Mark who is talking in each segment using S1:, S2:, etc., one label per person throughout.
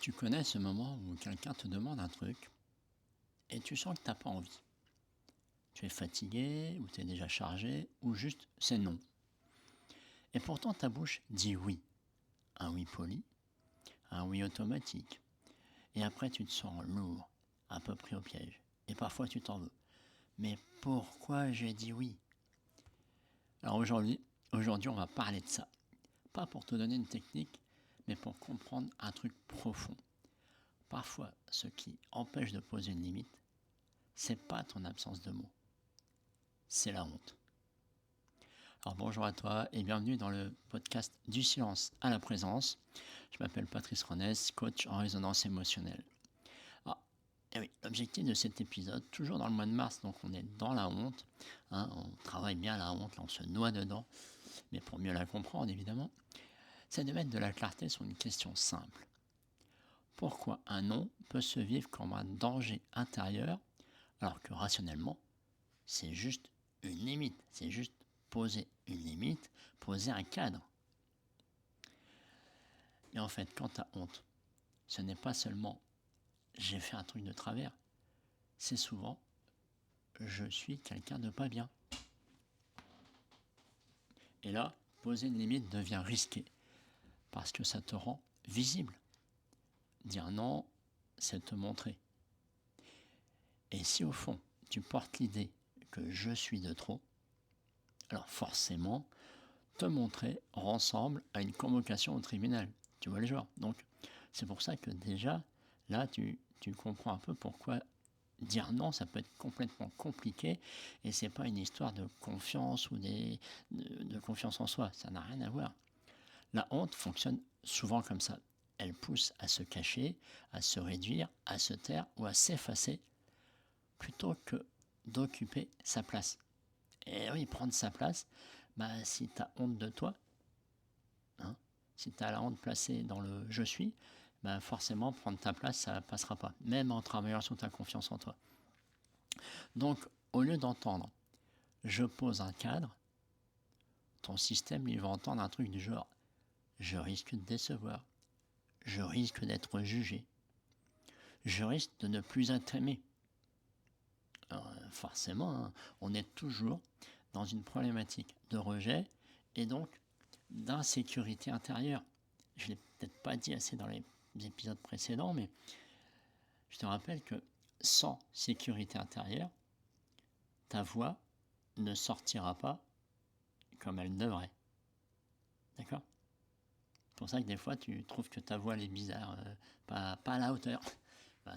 S1: Tu connais ce moment où quelqu'un te demande un truc et tu sens que tu as pas envie. Tu es fatigué, ou tu es déjà chargé, ou juste c'est non. Et pourtant ta bouche dit oui. Un oui poli, un oui automatique. Et après tu te sens lourd, un peu pris au piège. Et parfois tu t'en veux. Mais pourquoi j'ai dit oui? Alors aujourd'hui on va parler de ça. Pas pour te donner une technique, mais pour comprendre un truc profond. Parfois, ce qui empêche de poser une limite, c'est pas ton absence de mots, c'est la honte. Alors bonjour à toi et bienvenue dans le podcast Du silence à la présence. Je m'appelle Patrice Ronès, coach en résonance émotionnelle. Et oui, l'objectif de cet épisode, toujours dans le mois de mars, donc on est dans la honte, on travaille bien la honte, là on se noie dedans, mais pour mieux la comprendre évidemment, c'est de mettre de la clarté sur une question simple. Pourquoi un non peut se vivre comme un danger intérieur alors que rationnellement, c'est juste une limite, c'est juste poser une limite, poser un cadre. Mais en fait, quand tu as honte, ce n'est pas seulement j'ai fait un truc de travers, c'est souvent je suis quelqu'un de pas bien. Et là, poser une limite devient risqué parce que ça te rend visible. Dire non, c'est te montrer. Et si au fond, tu portes l'idée que je suis de trop, alors forcément, te montrer ressemble à une convocation au tribunal. Tu vois le genre. Donc, c'est pour ça que déjà, là, tu comprends un peu pourquoi dire non, ça peut être complètement compliqué et c'est pas une histoire de confiance ou de confiance en soi. Ça n'a rien à voir. La honte fonctionne souvent comme ça. Elle pousse à se cacher, à se réduire, à se taire ou à s'effacer plutôt que d'occuper sa place. Et oui, prendre sa place, si tu as honte de toi, si tu as la honte placée dans le je suis, forcément prendre ta place, ça ne passera pas, même en travaillant sur ta confiance en toi. Donc, au lieu d'entendre je pose un cadre, ton système lui va entendre un truc du genre je risque de décevoir, je risque d'être jugé, je risque de ne plus être aimé. Alors, forcément, on est toujours dans une problématique de rejet et donc d'insécurité intérieure. Je ne l'ai peut-être pas dit assez dans les épisodes précédents, mais je te rappelle que sans sécurité intérieure, ta voix ne sortira pas comme elle devrait. D'accord? C'est pour ça que des fois, tu trouves que ta voix elle est bizarre, pas à la hauteur.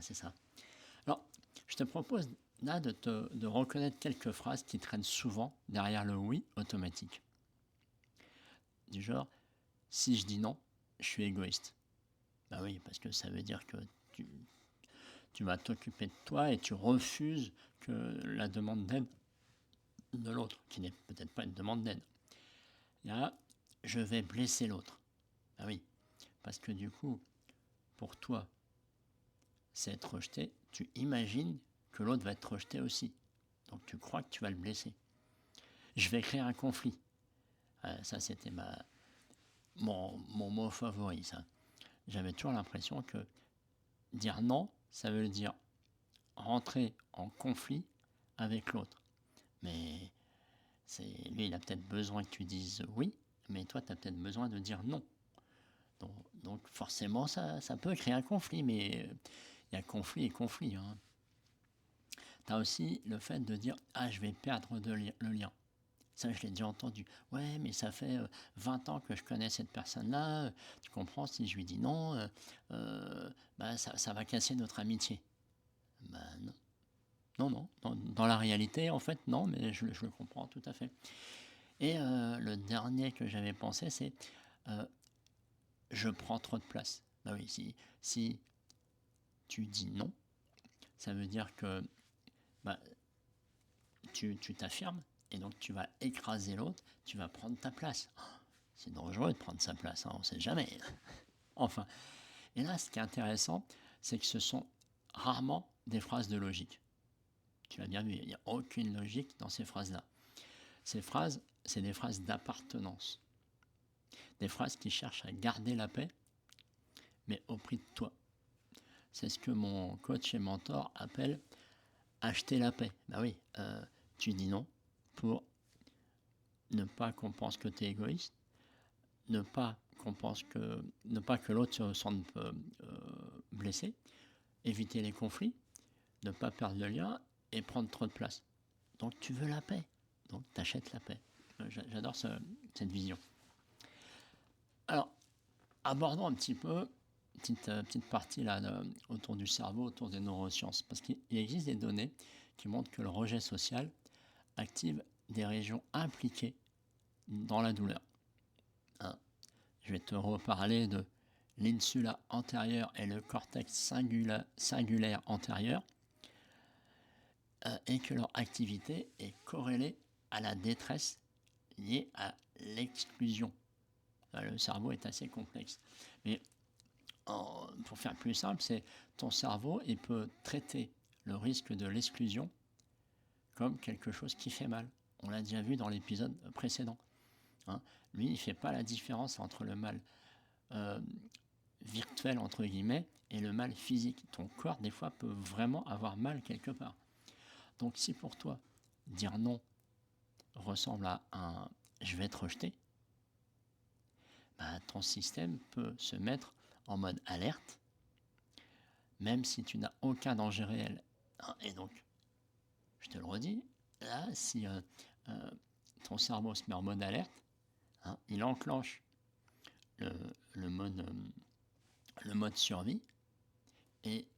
S1: C'est ça. Alors, je te propose là de reconnaître quelques phrases qui traînent souvent derrière le oui automatique. Du genre, si je dis non, je suis égoïste. Oui, parce que ça veut dire que tu vas t'occuper de toi et tu refuses que la demande d'aide de l'autre, qui n'est peut-être pas une demande d'aide. Là, je vais blesser l'autre. Oui, parce que du coup, pour toi, c'est être rejeté, tu imagines que l'autre va être rejeté aussi. Donc tu crois que tu vas le blesser. Je vais créer un conflit. Ça, c'était mon mot favori, ça. J'avais toujours l'impression que dire non, ça veut dire rentrer en conflit avec l'autre. Mais lui, il a peut-être besoin que tu dises oui, mais toi, tu as peut-être besoin de dire non. Donc forcément, ça peut créer un conflit, mais il y a conflit et conflit. Tu as aussi le fait de dire « Ah, je vais perdre le lien ». Ça, je l'ai déjà entendu. « Ouais, mais ça fait 20 ans que je connais cette personne-là. Tu comprends, si je lui dis non, ça va casser notre amitié. » Non. Non. Dans la réalité, en fait, non, mais je le comprends tout à fait. Et le dernier que j'avais pensé, c'est je prends trop de place. Oui, si tu dis non, ça veut dire que tu t'affirmes et donc tu vas écraser l'autre, tu vas prendre ta place. C'est dangereux de prendre sa place, on ne sait jamais. Enfin, et là, ce qui est intéressant, c'est que ce sont rarement des phrases de logique. Tu l'as bien vu, il n'y a aucune logique dans ces phrases-là. Ces phrases, c'est des phrases d'appartenance. Des phrases qui cherchent à garder la paix, mais au prix de toi. c'est ce que mon coach et mentor appelle acheter la paix. Ben oui, tu dis non pour ne pas qu'on pense que tu es égoïste, ne pas que l'autre se sente blessé, éviter les conflits, ne pas perdre le lien et prendre trop de place. Donc tu veux la paix, donc tu achètes la paix. J'adore cette vision. Alors, abordons un petit peu petite partie là, autour du cerveau, autour des neurosciences, parce qu'il existe des données qui montrent que le rejet social active des régions impliquées dans la douleur. Hein. Je vais te reparler de l'insula antérieure et le cortex singulaire antérieur, et que leur activité est corrélée à la détresse liée à l'exclusion. Le cerveau est assez complexe. Mais pour faire plus simple, c'est ton cerveau, il peut traiter le risque de l'exclusion comme quelque chose qui fait mal. On l'a déjà vu dans l'épisode précédent. Hein. Lui, il ne fait pas la différence entre le mal virtuel, entre guillemets, et le mal physique. Ton corps, des fois, peut vraiment avoir mal quelque part. Donc, si pour toi, dire non ressemble à un « je vais te rejeter », bah, ton système peut se mettre en mode alerte, même si tu n'as aucun danger réel. Et donc, je te le redis, là, si ton cerveau se met en mode alerte, il enclenche le mode survie. Et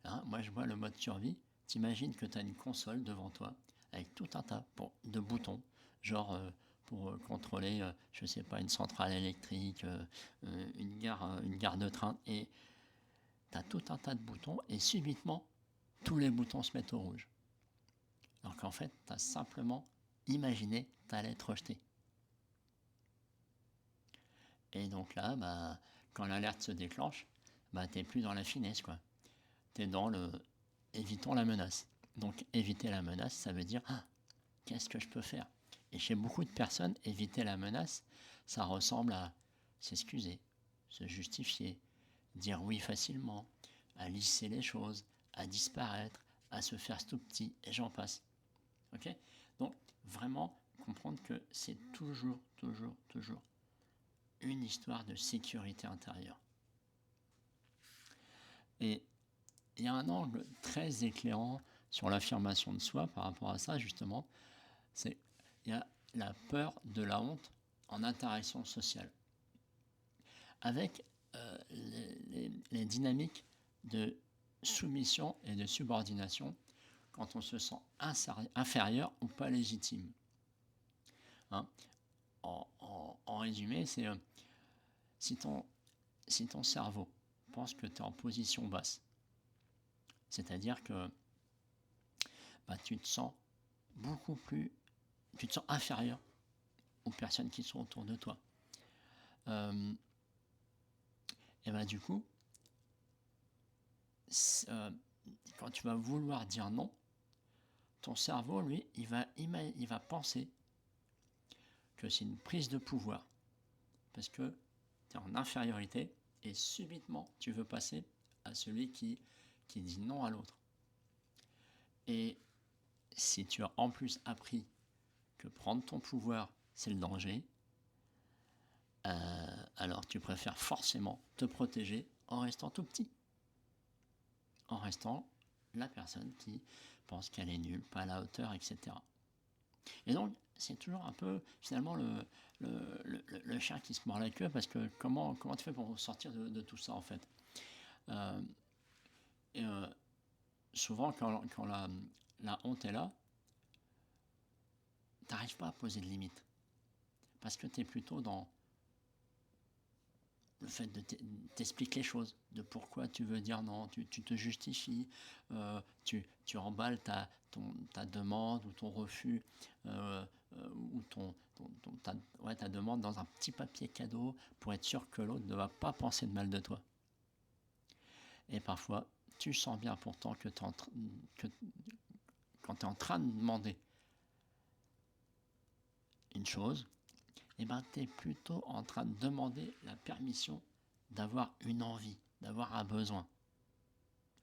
S1: là, moi, je vois le mode survie. T'imagines que tu as une console devant toi avec tout un tas de boutons, genre pour contrôler, je sais pas, une centrale électrique, une gare de train, et tu as tout un tas de boutons, et subitement, tous les boutons se mettent au rouge. Alors qu'en fait, tu as simplement imaginé que tu allais être rejeté. Et donc là, bah, quand l'alerte se déclenche, bah, tu n'es plus dans la finesse, quoi. Tu es dans le « évitons la menace ». Donc éviter la menace, ça veut dire qu'est-ce que je peux faire? Et chez beaucoup de personnes, éviter la menace, ça ressemble à s'excuser, se justifier, dire oui facilement, à lisser les choses, à disparaître, à se faire tout petit, et j'en passe. Ok? Donc vraiment comprendre que c'est toujours une histoire de sécurité intérieure. Et il y a un angle très éclairant sur l'affirmation de soi par rapport à ça, justement. Il y a la peur de la honte en interaction sociale. Avec les dynamiques de soumission et de subordination quand on se sent inférieur ou pas légitime. Hein. En résumé, c'est si ton cerveau pense que tu es en position basse, c'est-à-dire que tu te sens inférieur aux personnes qui sont autour de toi. Et du coup, quand tu vas vouloir dire non, ton cerveau, lui, il va penser que c'est une prise de pouvoir, parce que tu es en infériorité, et subitement, tu veux passer à celui qui dit non à l'autre. Et si tu as en plus appris que prendre ton pouvoir, c'est le danger, alors tu préfères forcément te protéger en restant tout petit. En restant la personne qui pense qu'elle est nulle, pas à la hauteur, etc. Et donc, c'est toujours un peu, finalement, le chien qui se mord la queue, parce que comment tu fais pour sortir de tout ça, en fait? Souvent, quand la honte est là, tu n'arrives pas à poser de limites. Parce que tu es plutôt dans le fait de t'expliquer les choses, de pourquoi tu veux dire non, tu te justifies, tu emballes ta demande ou ton refus, ou ta demande dans un petit papier cadeau pour être sûr que l'autre ne va pas penser de mal de toi. Et parfois, tu sens bien pourtant que quand tu es en train de demander une chose, tu es plutôt en train de demander la permission d'avoir une envie, d'avoir un besoin.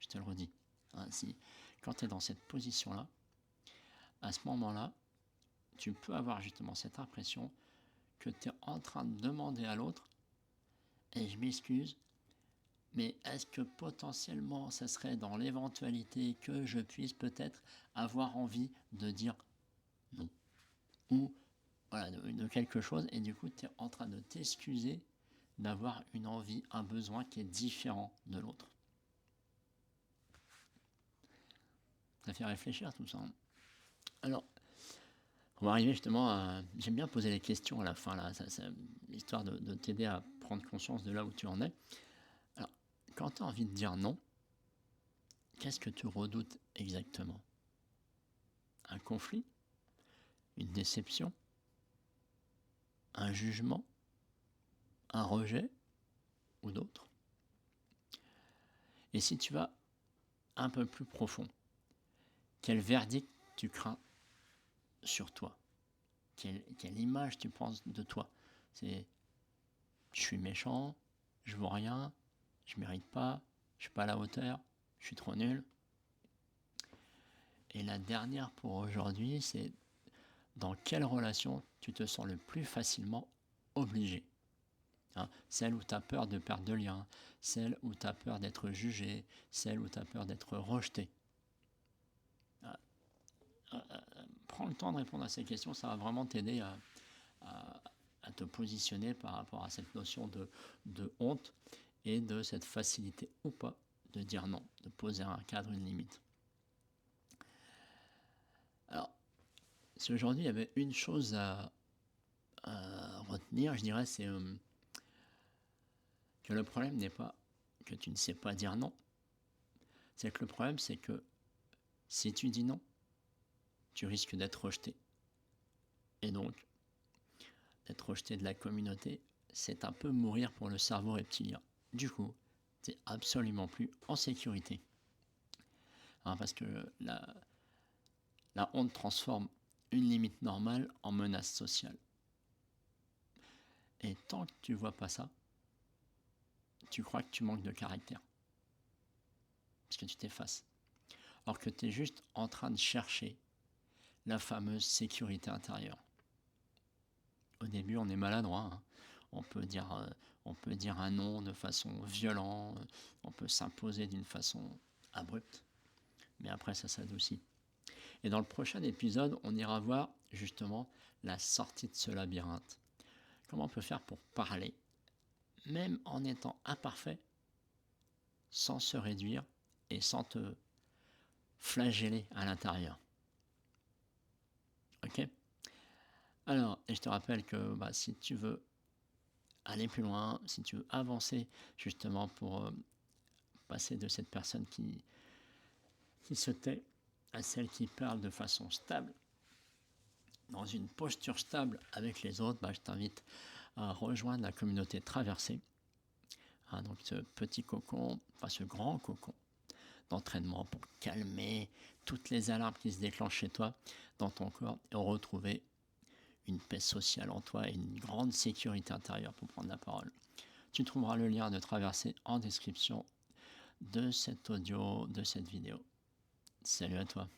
S1: Je te le redis. Hein, quand tu es dans cette position-là, à ce moment-là, tu peux avoir justement cette impression que tu es en train de demander à l'autre, et je m'excuse, mais est-ce que potentiellement ça serait dans l'éventualité que je puisse peut-être avoir envie de dire non, ou voilà, de quelque chose, et du coup tu es en train de t'excuser d'avoir une envie, un besoin qui est différent de l'autre. Ça fait réfléchir tout ça. Alors, on va arriver justement à... J'aime bien poser les questions à la fin, là, histoire de t'aider à prendre conscience de là où tu en es. Alors, quand tu as envie de dire non, qu'est-ce que tu redoutes exactement? Un conflit? Une déception? Un jugement? Un rejet? Ou d'autres? Et si tu vas un peu plus profond, quel verdict tu crains sur toi? Quelle image tu penses de toi? C'est je suis méchant, je vaux rien, je mérite pas, je suis pas à la hauteur, je suis trop nul. Et la dernière pour aujourd'hui, c'est dans quelle relation tu te sens le plus facilement obligé? Hein, celle où tu as peur de perdre de lien, celle où tu as peur d'être jugé, celle où tu as peur d'être rejeté. Prends le temps de répondre à ces questions, ça va vraiment t'aider à te positionner par rapport à cette notion de honte et de cette facilité ou pas de dire non, de poser un cadre, une limite. Alors, si aujourd'hui il y avait une chose à retenir, je dirais, c'est que le problème n'est pas que tu ne sais pas dire non, c'est que le problème c'est que si tu dis non, tu risques d'être rejeté. Et donc, d'être rejeté de la communauté, c'est un peu mourir pour le cerveau reptilien. Du coup, tu n'es absolument plus en sécurité. Hein, parce que la honte transforme une limite normale en menace sociale. Et tant que tu ne vois pas ça, tu crois que tu manques de caractère. Parce que tu t'effaces. Alors que tu es juste en train de chercher la fameuse sécurité intérieure. Au début, on est maladroit. Hein. On peut dire un non de façon violente, on peut s'imposer d'une façon abrupte. Mais après, ça s'adoucit. Et dans le prochain épisode, on ira voir justement la sortie de ce labyrinthe. Comment on peut faire pour parler, même en étant imparfait, sans se réduire et sans te flageller à l'intérieur. Ok? Alors, et je te rappelle que si tu veux aller plus loin, si tu veux avancer justement pour passer de cette personne qui se tait à celle qui parle de façon stable, dans une posture stable avec les autres, je t'invite à rejoindre la communauté Traversée. Hein, donc ce petit cocon, ce grand cocon d'entraînement pour calmer toutes les alarmes qui se déclenchent chez toi, dans ton corps, et retrouver une paix sociale en toi et une grande sécurité intérieure pour prendre la parole. Tu trouveras le lien de Traversée en description de cet audio, de cette vidéo. Salut à toi.